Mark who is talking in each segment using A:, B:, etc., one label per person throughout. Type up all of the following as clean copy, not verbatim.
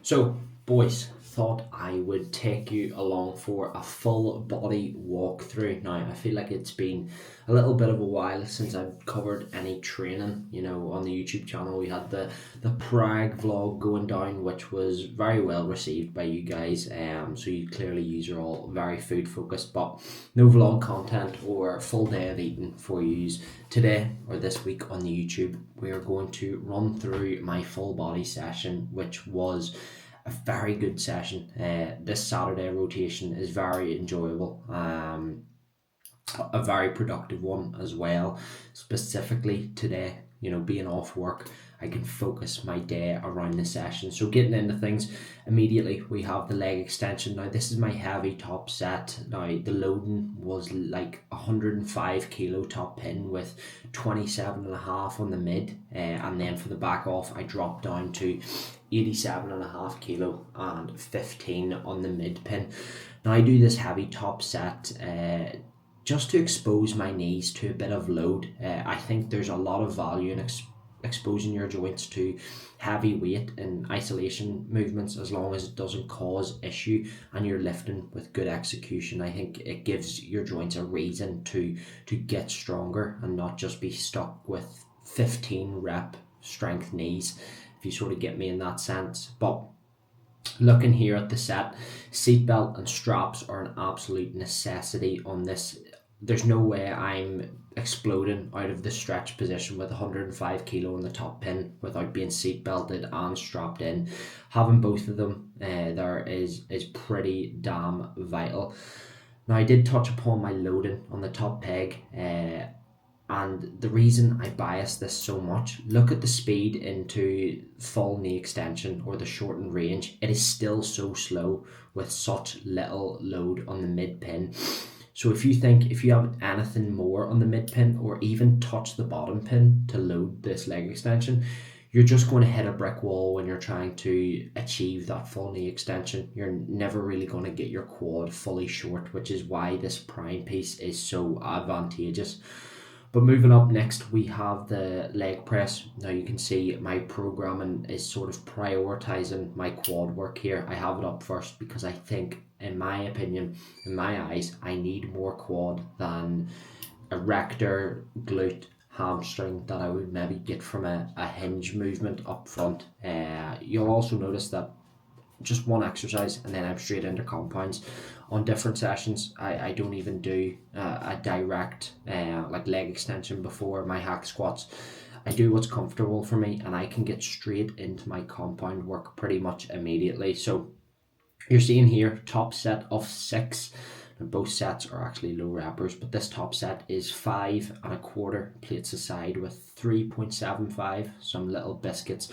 A: So, boys, thought I would take you along for a full body walkthrough. Now, I feel like it's been a little bit of a while since I've covered any training. On the YouTube channel, we had the Prague vlog going down, which was very well received by you guys. So you clearly use are all very food focused, but no vlog content or full day of eating for yous today or this week on the YouTube. We are going to run through my full body session, which was a very good session. This Saturday rotation is very enjoyable. A very productive one as well. Specifically today, being off work, I can focus my day around the session. So getting into things immediately, we have the leg extension. Now this is my heavy top set. Now the loading was like 105 kilo top pin with 27.5 on the mid, and then for the back off I dropped down to 87.5 kilo and 15 on the mid pin. Now I do this heavy top set just to expose my knees to a bit of load. I think there's a lot of value in exposing your joints to heavy weight and isolation movements, as long as it doesn't cause issue and you're lifting with good execution. I think it gives your joints a reason to get stronger and not just be stuck with 15 rep strength knees, if you sort of get me in that sense. But looking here at the set, seatbelt and straps are an absolute necessity on this. There's no way I'm exploding out of the stretch position with 105 kilo on the top pin without being seat belted and strapped in. Having both of them there is pretty damn vital. Now I did touch upon my loading on the top peg, and the reason I bias this so much, look at the speed into full knee extension or the shortened range. It is still so slow with such little load on the mid pin. So if you have anything more on the mid pin or even touch the bottom pin to load this leg extension, you're just going to hit a brick wall when you're trying to achieve that full knee extension. You're never really going to get your quad fully short, which is why this prime piece is so advantageous. But moving up next, we have the leg press. Now you can see my programming is sort of prioritizing my quad work here. I have it up first because I think, in my opinion, in my eyes, I need more quad than erector, glute, hamstring that I would maybe get from a hinge movement up front. You'll also notice that just one exercise and then I'm straight into compounds. On different sessions, I don't even do a direct like leg extension before my hack squats. I do what's comfortable for me and I can get straight into my compound work pretty much immediately. So you're seeing here top set of 6. Both sets are actually low reppers, but this top set is 5.25 plates aside with 3.75, some little biscuits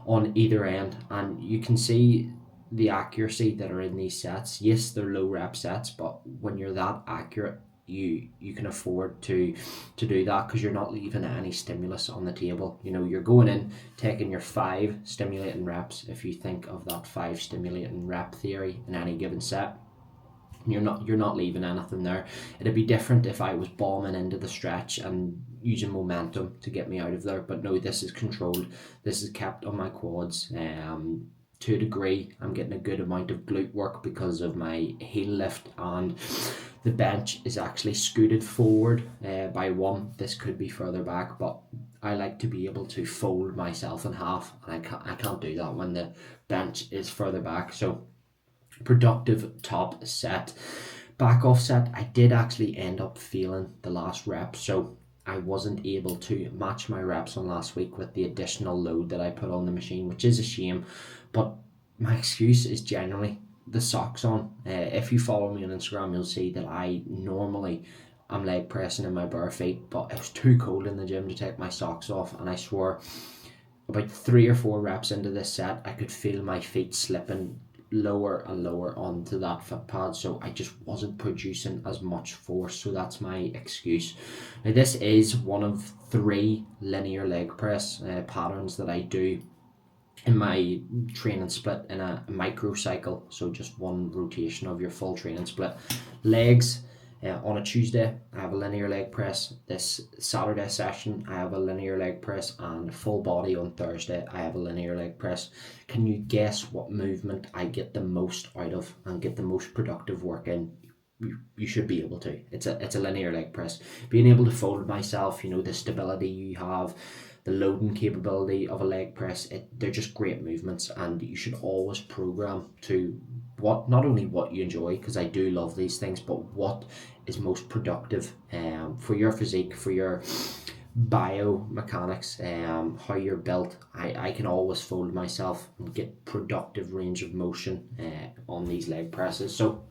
A: on either end, and you can see the accuracy that are in these sets. Yes, they're low rep sets, but when you're that accurate, you can afford to do that because you're not leaving any stimulus on the table. You're going in, taking your 5 stimulating reps, if you think of that 5 stimulating rep theory in any given set. You're not leaving anything there. It'd be different if I was bombing into the stretch and using momentum to get me out of there, but no, this is controlled. This is kept on my quads. To a degree, I'm getting a good amount of glute work because of my heel lift, and the bench is actually scooted forward by 1. This could be further back, but I like to be able to fold myself in half, and I can't do that when the bench is further back. So productive top set. Back off set, I did actually end up feeling the last rep, so I wasn't able to match my reps on last week with the additional load that I put on the machine, which is a shame. But my excuse is generally the socks on. If you follow me on Instagram, you'll see that I normally am leg pressing in my bare feet, but it was too cold in the gym to take my socks off, and I swore about 3 or 4 reps into this set, I could feel my feet slipping lower and lower onto that foot pad, so I just wasn't producing as much force. So that's my excuse. Now this is one of 3 linear leg press patterns that I do in my training split in a micro cycle, so just one rotation of your full training split. Legs, On a Tuesday, I have a linear leg press. This Saturday session, I have a linear leg press, and full body on Thursday, I have a linear leg press. Can you guess what movement I get the most out of and get the most productive work in? You should be able to. It's a linear leg press. Being able to fold myself, the stability you have, the loading capability of a leg press, they're just great movements, and you should always program to not only what you enjoy, because I do love these things, but what is most productive for your physique, for your biomechanics, how you're built. I can always fold myself and get productive range of motion on these leg presses. So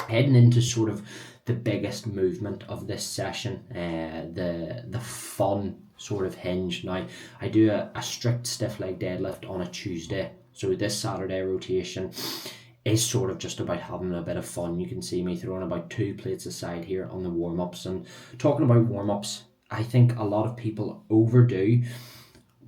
A: heading into sort of the biggest movement of this session, the fun sort of hinge. Now, I do a strict stiff leg deadlift on a Tuesday, so this Saturday rotation is sort of just about having a bit of fun. You can see me throwing about 2 plates aside here on the warm-ups. And talking about warm-ups, I think a lot of people overdo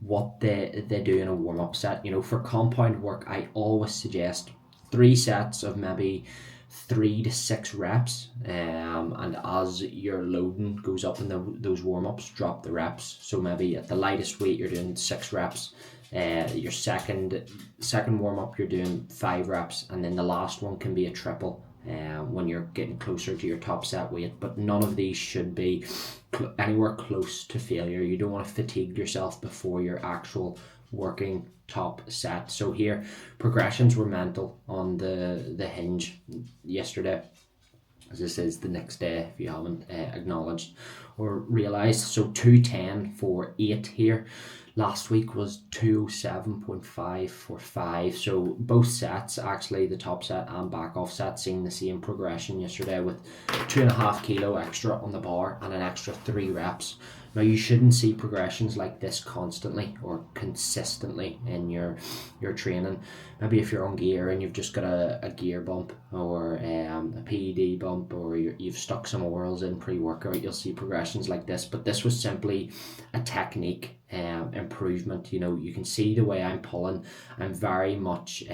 A: what they do in a warm-up set. For compound work, I always suggest 3 sets of maybe 3 to 6 reps, and as your loading goes up in those warm-ups, drop the reps. So maybe at the lightest weight you're doing 6 reps, your second warm-up you're doing 5 reps, and then the last one can be a triple when you're getting closer to your top set weight. But none of these should be anywhere close to failure. You don't want to fatigue yourself before your actual working top set. So here, progressions were mental on the hinge yesterday, as this is the next day if you haven't acknowledged or realized. So 210 for 8 here. Last week was 207.5 for 5. So both sets, actually the top set and back off set, seeing the same progression yesterday, with 2.5 kilo extra on the bar and an extra 3 reps. Now, you shouldn't see progressions like this constantly or consistently in your training. Maybe if you're on gear and you've just got a gear bump or a PED bump, or you've stuck some orals in pre-workout, you'll see progressions like this. But this was simply a technique improvement. You can see the way I'm pulling. I'm very much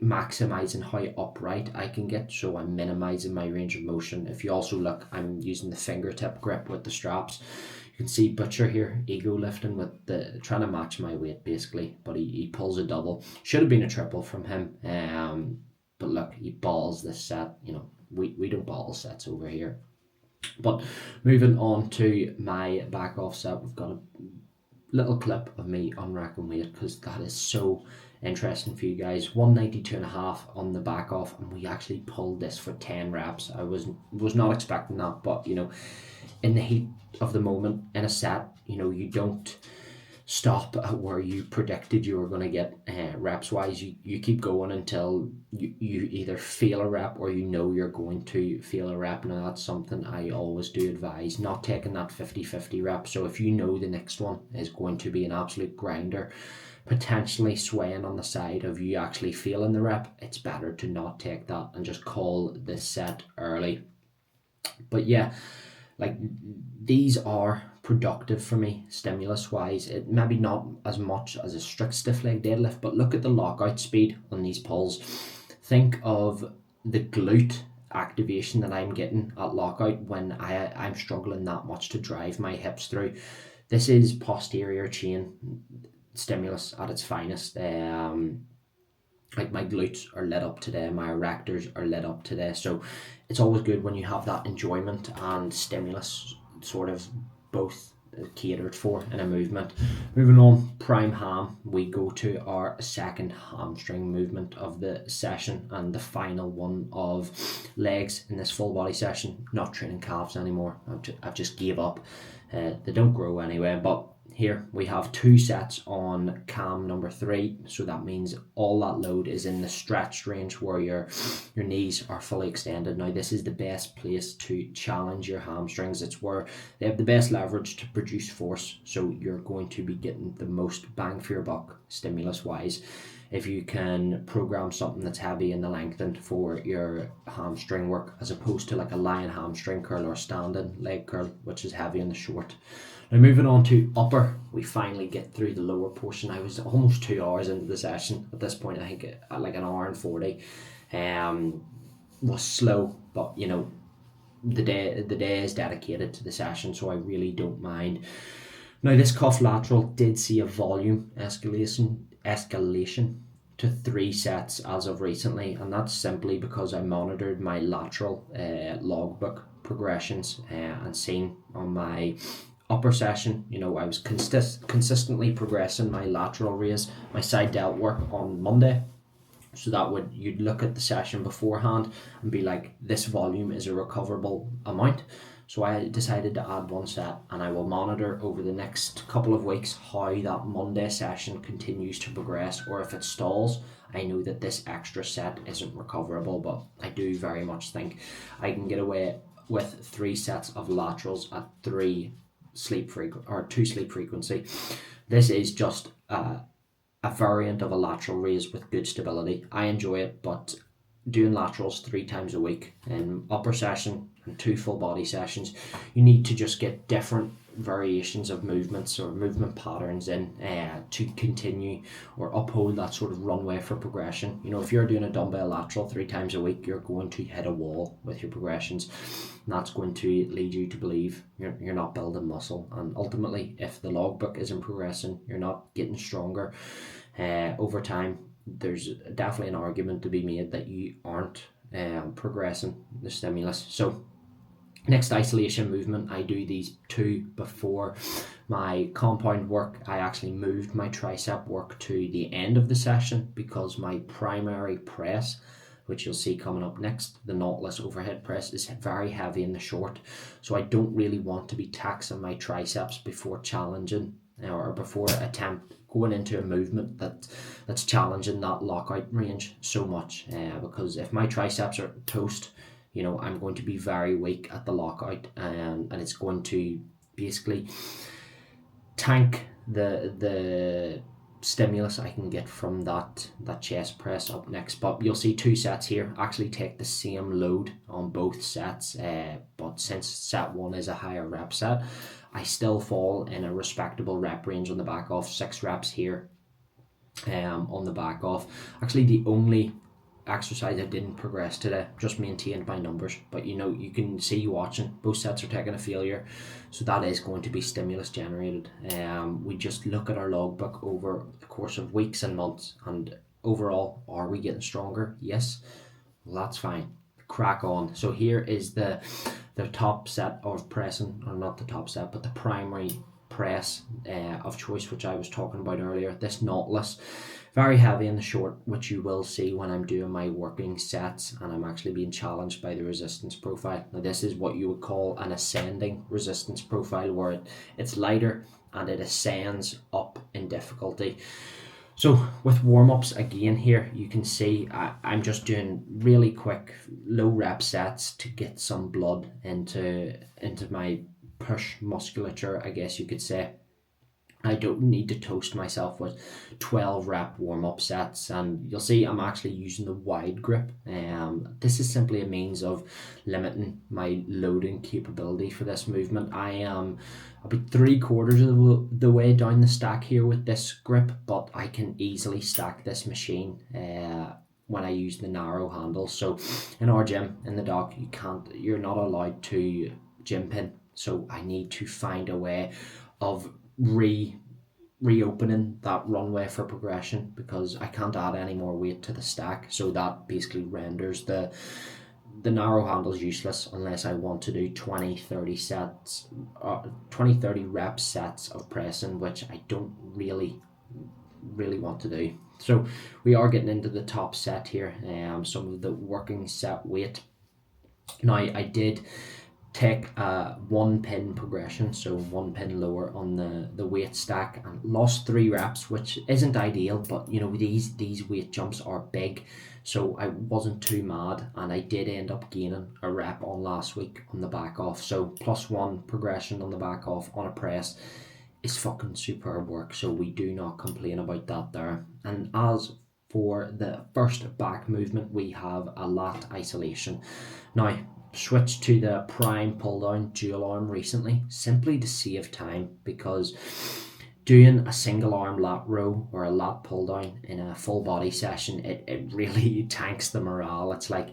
A: maximizing how upright I can get, so I'm minimizing my range of motion. If you also look, I'm using the fingertip grip with the straps. You can see Butcher here ego lifting with trying to match my weight basically, but he pulls a double. Should have been a triple from him, but look, he balls this set. We don't ball sets over here. But moving on to my back off set, we've got a little clip of me unracking weight, because that is so interesting for you guys. 192.5 on the back off, and we actually pulled this for 10 reps. I was not expecting that, but in the heat of the moment in a set, you don't stop at where you predicted you were going to get reps wise. You keep going until you either feel a rep or you're going to feel a rep. Now, that's something I always do advise, not taking that 50-50 rep. So if the next one is going to be an absolute grinder, potentially swaying on the side of you actually feeling the rep, it's better to not take that and just call this set early. But yeah, these are productive for me stimulus wise. It maybe not as much as a strict stiff leg deadlift, but look at the lockout speed on these pulls. Think of the glute activation that I'm getting at lockout when I'm struggling that much to drive my hips through. This is posterior chain stimulus at its finest. My glutes are lit up today, my erectors are lit up today. So it's always good when you have that enjoyment and stimulus sort of both catered for in a movement. Moving on, prime ham, we go to our second hamstring movement of the session and the final one of legs in this full body session. Not training calves anymore. I've just gave up. They don't grow anyway, but here we have 2 sets on cam number 3, so that means all that load is in the stretched range where your knees are fully extended. Now, this is the best place to challenge your hamstrings. It's where they have the best leverage to produce force, so you're going to be getting the most bang for your buck stimulus wise if you can program something that's heavy in the lengthened for your hamstring work, as opposed to like a lying hamstring curl or standing leg curl, which is heavy in the short. Now, moving on to upper, we finally get through the lower portion. I was almost 2 hours into the session at this point. I think like an hour and 40. Was slow, but the day is dedicated to the session, so I really don't mind. Now this cuff lateral did see a volume escalation to 3 sets as of recently, and that's simply because I monitored my lateral logbook progressions and seen on my upper session, I was consistently progressing my lateral raise, my side delt work on Monday. So you'd look at the session beforehand and be like, this volume is a recoverable amount. So I decided to add 1 set, and I will monitor over the next couple of weeks how that Monday session continues to progress, or if it stalls, I know that this extra set isn't recoverable. But I do very much think I can get away with 3 sets of laterals at 2 sleep frequency. This is just a variant of a lateral raise with good stability. I enjoy it, but doing laterals 3 times a week in upper session and 2 full body sessions, you need to just get different variations of movements or movement patterns in to continue or uphold that sort of runway for progression. If you're doing a dumbbell lateral 3 times a week, you're going to hit a wall with your progressions, and that's going to lead you to believe you're not building muscle. And ultimately, if the logbook isn't progressing, you're not getting stronger over time. There's definitely an argument to be made that you aren't progressing the stimulus. So next isolation movement, I do these 2 before my compound work. I actually moved my tricep work to the end of the session because my primary press, which you'll see coming up next, the Nautilus overhead press, is very heavy in the short. So I don't really want to be taxing my triceps before challenging or before going into a movement that's challenging that lockout range so much, because if my triceps are toast, I'm going to be very weak at the lockout, and it's going to basically tank the stimulus I can get from that chest press up next. But you'll see 2 sets here actually take the same load on both sets, but since set 1 is a higher rep set, I still fall in a respectable rep range on the back off. 6 reps here on the back off. Actually, the only exercise I didn't progress today, just maintained my numbers, but you can see watching, both sets are taking a failure, so that is going to be stimulus generated. We just look at our logbook over the course of weeks and months, and overall, are we getting stronger? Yes. Well, that's fine, crack on. So here is the top set of pressing, or not the top set, but the primary press of choice, which I was talking about earlier. This Nautilus, very heavy in the short, which you will see when I'm doing my working sets and I'm actually being challenged by the resistance profile. Now this is what you would call an ascending resistance profile, where it's lighter and it ascends up in difficulty. So with warm-ups again here, you can see I'm just doing really quick low rep sets to get some blood into my push musculature, I guess you could say. I don't need to toast myself with 12 rep warm-up sets, and you'll see I'm actually using the wide grip. This is simply a means of limiting my loading capability for this movement. I am about 3/4 of the way down the stack here with this grip, but I can easily stack this machine when I use the narrow handle. So in our gym, in the dock, you're not allowed to gym pin. So I need to find a way of reopening that runway for progression, because I can't add any more weight to the stack. So that basically renders the narrow handles useless unless I want to do 20-30 rep sets of pressing, which I don't really want to do. So we are getting into the top set here, some of the working set weight. Now I did take a 1 pin progression, so 1 pin lower on the weight stack, and lost 3 reps, which isn't ideal, but these weight jumps are big, so I wasn't too mad, and I did end up gaining a rep on last week on the back off. So +1 progression on the back off on a press is fucking superb work, so we do not complain about that there. And as for the first back movement, we have a lat isolation. Now switched to the prime pull down dual arm recently, simply to save time, because Doing a single arm lat row or a lat pull down in a full body session, it really tanks the morale. It's like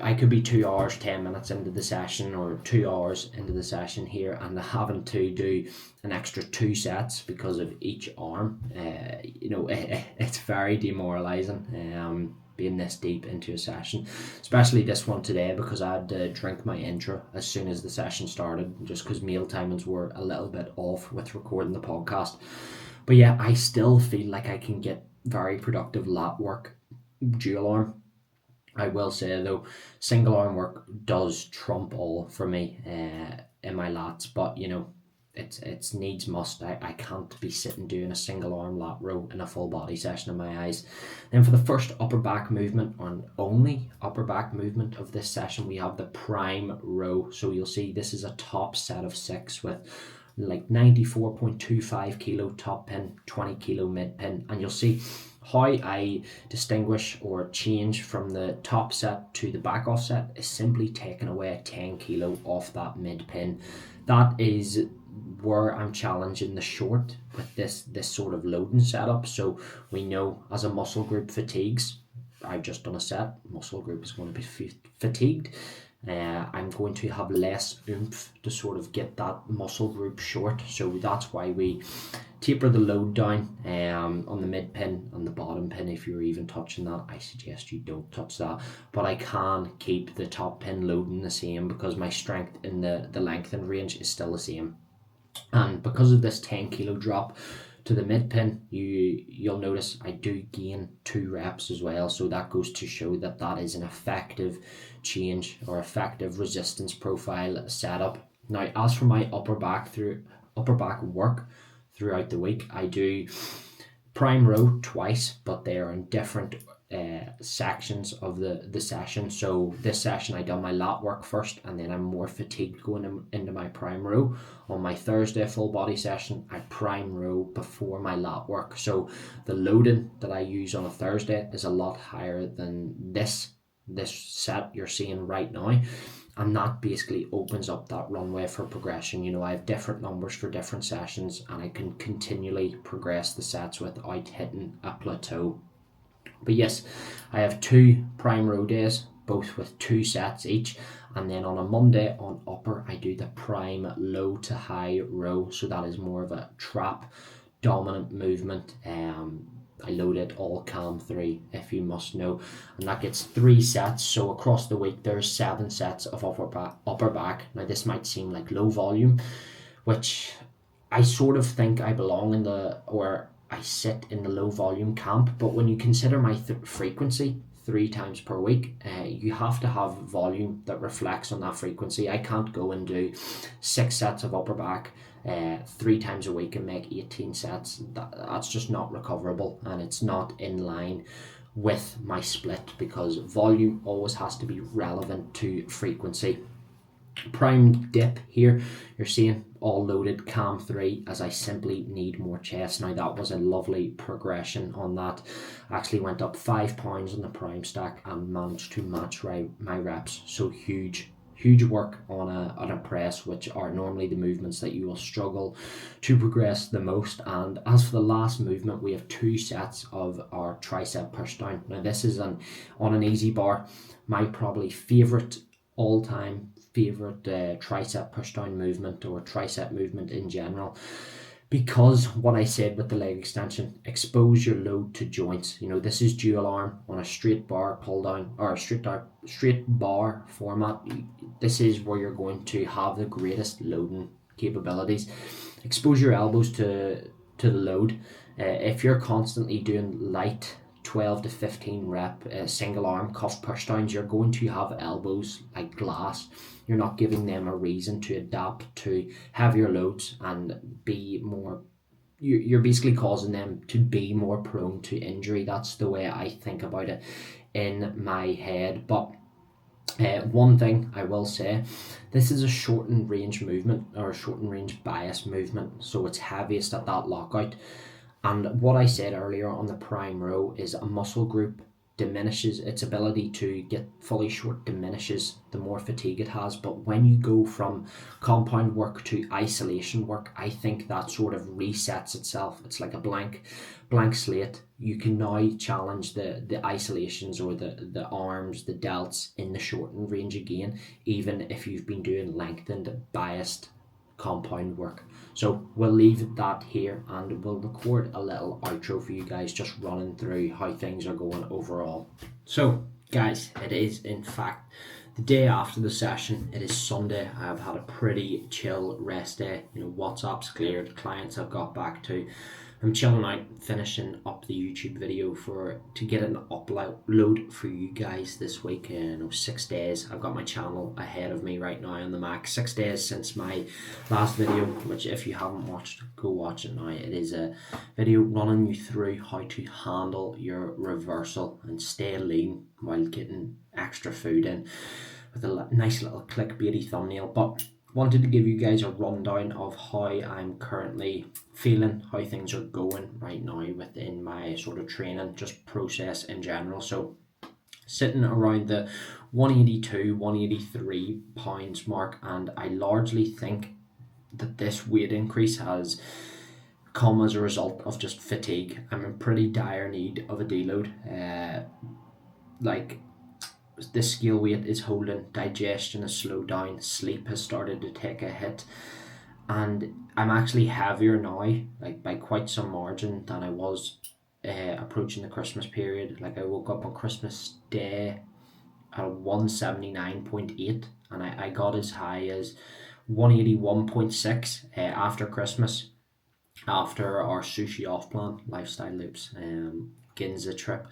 A: I could be 2 hours 10 minutes into the session, or 2 hours into the session here, and having to do an extra 2 sets because of each arm. It's very demoralizing. Being this deep into a session, especially this one today, because I had to drink my intro as soon as the session started, just because meal timings were a little bit off with recording the podcast. But yeah, I still feel like I can get very productive lat work dual arm. I will say though, single arm work does trump all for me in my lats, but it's needs must. I can't be sitting doing a single arm lat row in a full body session in my eyes. Then for the first upper back movement, and only upper back movement of this session, we have the prime row. So you'll see this is a top set of 6 with like 94.25 kilo top pin, 20 kilo mid pin, and you'll see how I distinguish or change from the top set to the back off set is simply taking away 10 kilo off that mid pin. That is where I'm challenging the short with this sort of loading setup. So we know as a muscle group fatigues, I've just done a set, muscle group is going to be fatigued. I'm going to have less oomph to sort of get that muscle group short. So that's why we taper the load down on the mid pin and the bottom pin. If you're even touching that, I suggest you don't touch that. But I can keep the top pin loading the same because my strength in the lengthened range is still the same. And because of this 10 kilo drop to the mid pin, you'll notice I do gain 2 reps as well. So that goes to show that that is an effective change or effective resistance profile setup. Now, as for my upper back work throughout the week, I do prime row twice, but they are in different sections of the session. So this session I done my lat work first, and then I'm more fatigued going into my prime row. On my Thursday full body session, I prime row before my lat work. So the loading that I use on a Thursday is a lot higher than this set you're seeing right now. And that basically opens up that runway for progression. I have different numbers for different sessions, and I can continually progress the sets without hitting a plateau. But yes, I have 2 prime row days, both with 2 sets each. And then on a Monday on upper, I do the prime low to high row. So that is more of a trap dominant movement. I load it all cam 3, if you must know, and that gets 3 sets. So across the week there's 7 sets of upper back. Now this might seem like low volume, which I sort of think I belong in I sit in the low volume camp, but when you consider my frequency 3 times per week, you have to have volume that reflects on that frequency. I can't go and do 6 sets of upper back 3 times a week and make 18 sets. That's just not recoverable, and it's not in line with my split, because volume always has to be relevant to frequency. Prime dip here, you're seeing all loaded cam 3, as I simply need more chest. Now that was a lovely progression on that. Actually went up 5 pounds on the prime stack and managed to match my reps. So huge work on a press, which are normally the movements that you will struggle to progress the most. And as for the last movement, we have 2 sets of our tricep push down. Now this is on an easy bar, my probably all-time favorite tricep push down movement, or tricep movement in general, because what I said with the leg extension, expose your load to joints. This is dual arm on a straight bar pull down, or a straight bar format. This is where you're going to have the greatest loading capabilities. Expose your elbows to the load. If you're constantly doing light 12 to 15 rep single arm cuff push downs, you're going to have elbows like glass. You're not giving them a reason to adapt to heavier loads and be more, you're basically causing them to be more prone to injury. That's the way I think about it in my head. But one thing I will say, this is a shortened range movement, or a shortened range bias movement, so it's heaviest at that lockout. And what I said earlier on the prime row is a muscle group diminishes its ability to get fully short, diminishes the more fatigue it has. But when you go from compound work to isolation work, I think that sort of resets itself. It's like a blank slate. You can now challenge the isolations or the arms, the delts in the shortened range again, even if you've been doing lengthened biased compound work. So we'll leave that here and we'll record a little outro for you guys, just running through how things are going overall. So guys, it is in fact the day after the session. It is Sunday. I've had a pretty chill rest day. WhatsApp's cleared, clients I've got back to. I'm chilling out, finishing up the YouTube video to get an upload for you guys this week. 6 days. I've got my channel ahead of me right now on the Mac. 6 days since my last video, which if you haven't watched, go watch it now. It is a video running you through how to handle your reversal and stay lean while getting extra food in, with a nice little clickbaity thumbnail. But wanted to give you guys a rundown of how I'm currently feeling, how things are going right now within my sort of training, just process in general. So sitting around the 182, 183 pounds mark, and I largely think that this weight increase has come as a result of just fatigue. I'm in pretty dire need of a deload. The scale weight is holding, digestion has slowed down, sleep has started to take a hit, and I'm actually heavier now, like by quite some margin, than I was approaching the Christmas period. Like I woke up on Christmas Day at 179.8 and I got as high as 181.6 after Christmas, after our sushi off plan, Lifestyle Loops, Ginza trip.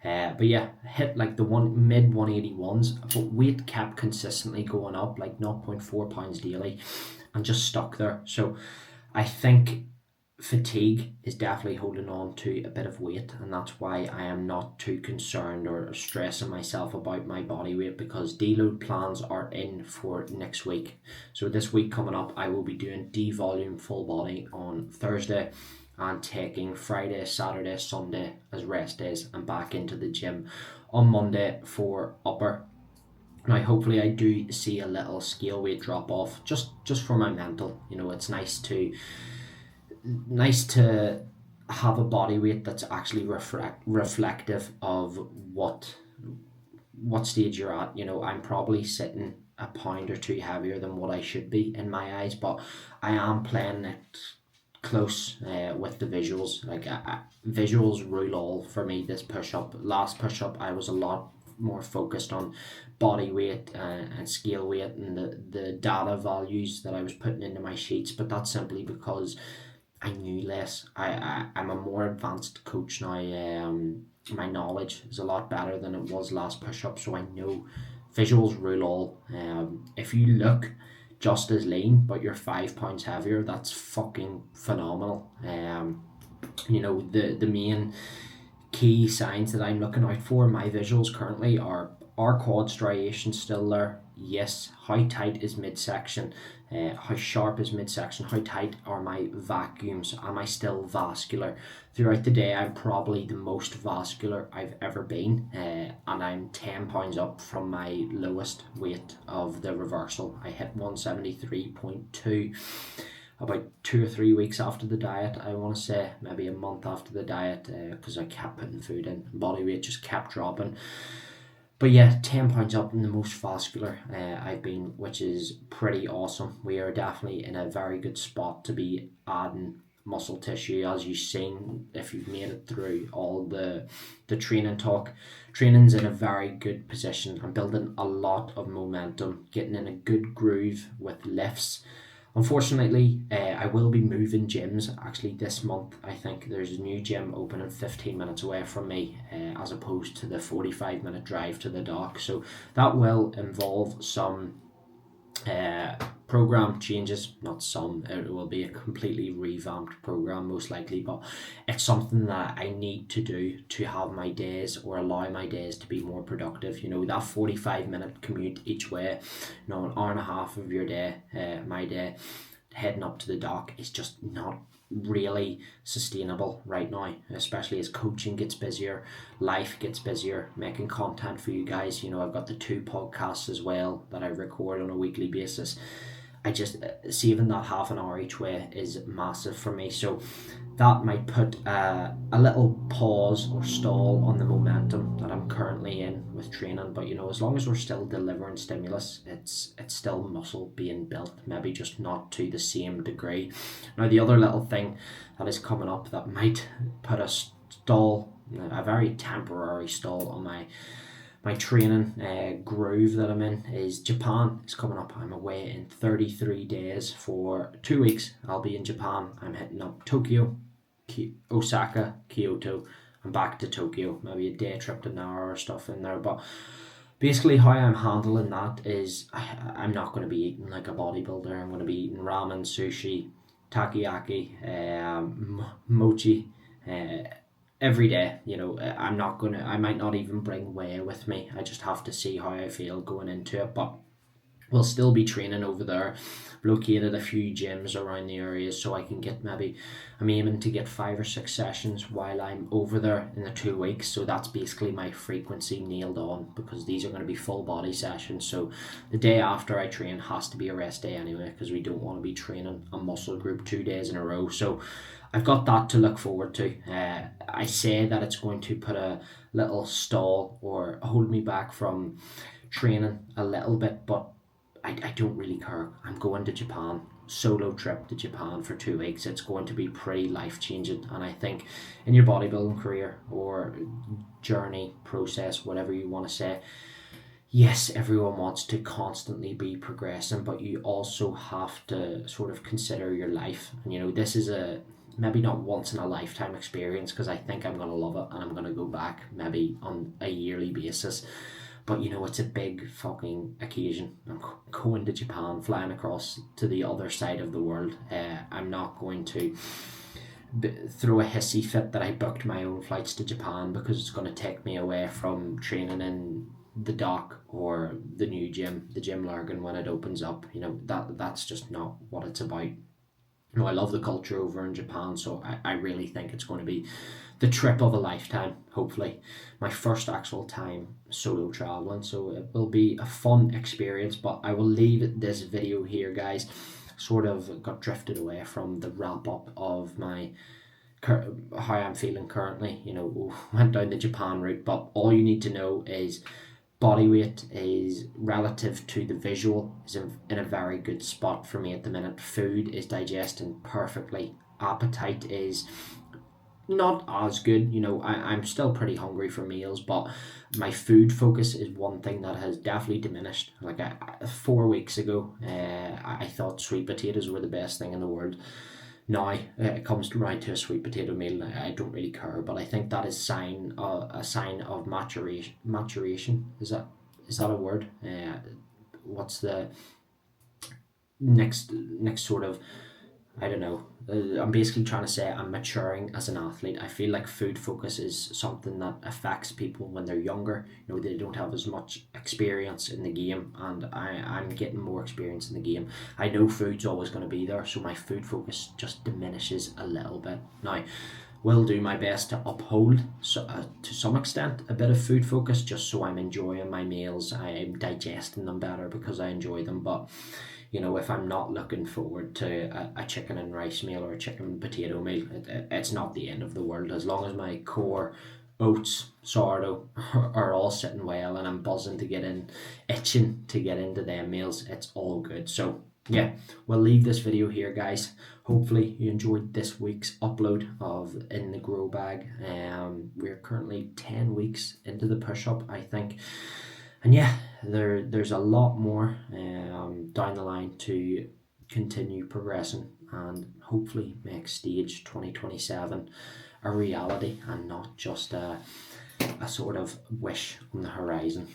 A: But yeah, hit like the mid 181s, but weight kept consistently going up, like 0.4 pounds daily, and just stuck there. So I think fatigue is definitely holding on to a bit of weight, and that's why I am not too concerned or stressing myself about my body weight, because deload plans are in for next week. So this week coming up, I will be doing devolume full body on Thursday, and taking Friday, Saturday, Sunday as rest days, and back into the gym on Monday for upper. Now hopefully I do see a little scale weight drop off, just for my mental. It's nice to have a body weight that's actually reflective of what stage you're at. I'm probably sitting a pound or two heavier than what I should be in my eyes, but I am playing it close with the visuals. Like visuals rule all for me. This last push up, I was a lot more focused on body weight and scale weight and the data values that I was putting into my sheets, but that's simply because I knew less. I'm a more advanced coach now. My knowledge is a lot better than it was last push up, so I know visuals rule all. If you look just as lean but you're 5 pounds heavier, that's fucking phenomenal. The main key signs that I'm looking out for in my visuals currently are quad striation still there? Yes. How tight is midsection? How sharp is midsection? How tight are my vacuums? Am I still vascular? Throughout the day, I'm probably the most vascular I've ever been, and I'm 10 pounds up from my lowest weight of the reversal. I hit 173.2 about 2 or 3 weeks after the diet. I want to say maybe a month after the diet, because I kept putting food in. Body weight just kept dropping. But yeah, 10 pounds up in the most vascular I've been, which is pretty awesome. We are definitely in a very good spot to be adding muscle tissue, as you've seen if you've made it through all the training talk. Training's in a very good position. I'm building a lot of momentum, getting in a good groove with lifts. Unfortunately, I will be moving gyms actually this month. I think there's a new gym opening 15 minutes away from me, as opposed to the 45-minute drive to the dock. So that will involve some program changes. Not some, it will be a completely revamped program most likely, but it's something that I need to do to have my days, or allow my days to be more productive. That 45-minute commute each way, an hour and a half of your day, my day, heading up to the dock is just not really sustainable right now, especially as coaching gets busier, life gets busier, making content for you guys. I've got the two podcasts as well that I record on a weekly basis. I just saving that half an hour each way is massive for me. So that might put a little pause or stall on the momentum that I'm currently in with training. But as long as we're still delivering stimulus, it's still muscle being built, maybe just not to the same degree. Now the other little thing that is coming up that might put a stall, a very temporary stall on my training groove that I'm in, is Japan. It's coming up. I'm away in 33 days for 2 weeks. I'll be in Japan. I'm hitting up Tokyo, Osaka, Kyoto, and back to Tokyo. Maybe a day trip to Nara or stuff in there. But basically, how I'm handling that is I'm not going to be eating like a bodybuilder. I'm going to be eating ramen, sushi, takoyaki, mochi. Every day. I'm not gonna, I might not even bring whey with me. I just have to see how I feel going into it. But we'll still be training over there. Located a few gyms around the area, so I can get, maybe I'm aiming to get 5 or 6 sessions while I'm over there in the 2 weeks. So that's basically my frequency nailed on, because these are going to be full body sessions. So the day after I train has to be a rest day anyway, because we don't want to be training a muscle group 2 days in a row. So I've got that to look forward to. I say that it's going to put a little stall or hold me back from training a little bit, but I don't really care. I'm going to Japan, solo trip to Japan for 2 weeks. It's going to be pretty life changing, and I think in your bodybuilding career or journey, process, whatever you want to say, yes, everyone wants to constantly be progressing, but you also have to sort of consider your life. And this is a maybe not once in a lifetime experience, because I think I'm going to love it and I'm going to go back maybe on a yearly basis. But it's a big fucking occasion. I'm going to Japan, flying across to the other side of the world. I'm not going to throw a hissy fit that I booked my own flights to Japan, because it's going to take me away from training in the dock or the new gym, the Gym Largan, when it opens up. That's just not what it's about. I love the culture over in Japan, so I really think it's going to be the trip of a lifetime, hopefully. My first actual time solo traveling, so it will be a fun experience. But I will leave this video here, guys. Sort of got drifted away from the wrap up of my how I'm feeling currently. Went down the Japan route, but all you need to know is body weight is relative to the visual is in a very good spot for me at the minute. Food is digesting perfectly. Appetite is not as good. I'm still pretty hungry for meals, but my food focus is one thing that has definitely diminished. Like 4 weeks ago, I thought sweet potatoes were the best thing in the world. Now it comes right to a sweet potato meal, I don't really care. But I think that is a sign of maturation. Maturation, is that a word? What's the next sort of, I don't know. I'm basically trying to say I'm maturing as an athlete. I feel like food focus is something that affects people when they're younger. They don't have as much experience in the game, and I'm getting more experience in the game. I know food's always going to be there, so my food focus just diminishes a little bit. Now, will do my best to uphold, to some extent, a bit of food focus, just so I'm enjoying my meals. I'm digesting them better because I enjoy them. But if I'm not looking forward to a chicken and rice meal or a chicken and potato meal, it's not the end of the world. As long as my core oats, sourdough are all sitting well and I'm buzzing to get in, itching to get into them meals, it's all good. So yeah, we'll leave this video here, guys. Hopefully you enjoyed this week's upload of In the Grow Bag. We're currently 10 weeks into the push-up, I think. And yeah, there's a lot more down the line to continue progressing and hopefully make stage 2027 a reality and not just a sort of wish on the horizon.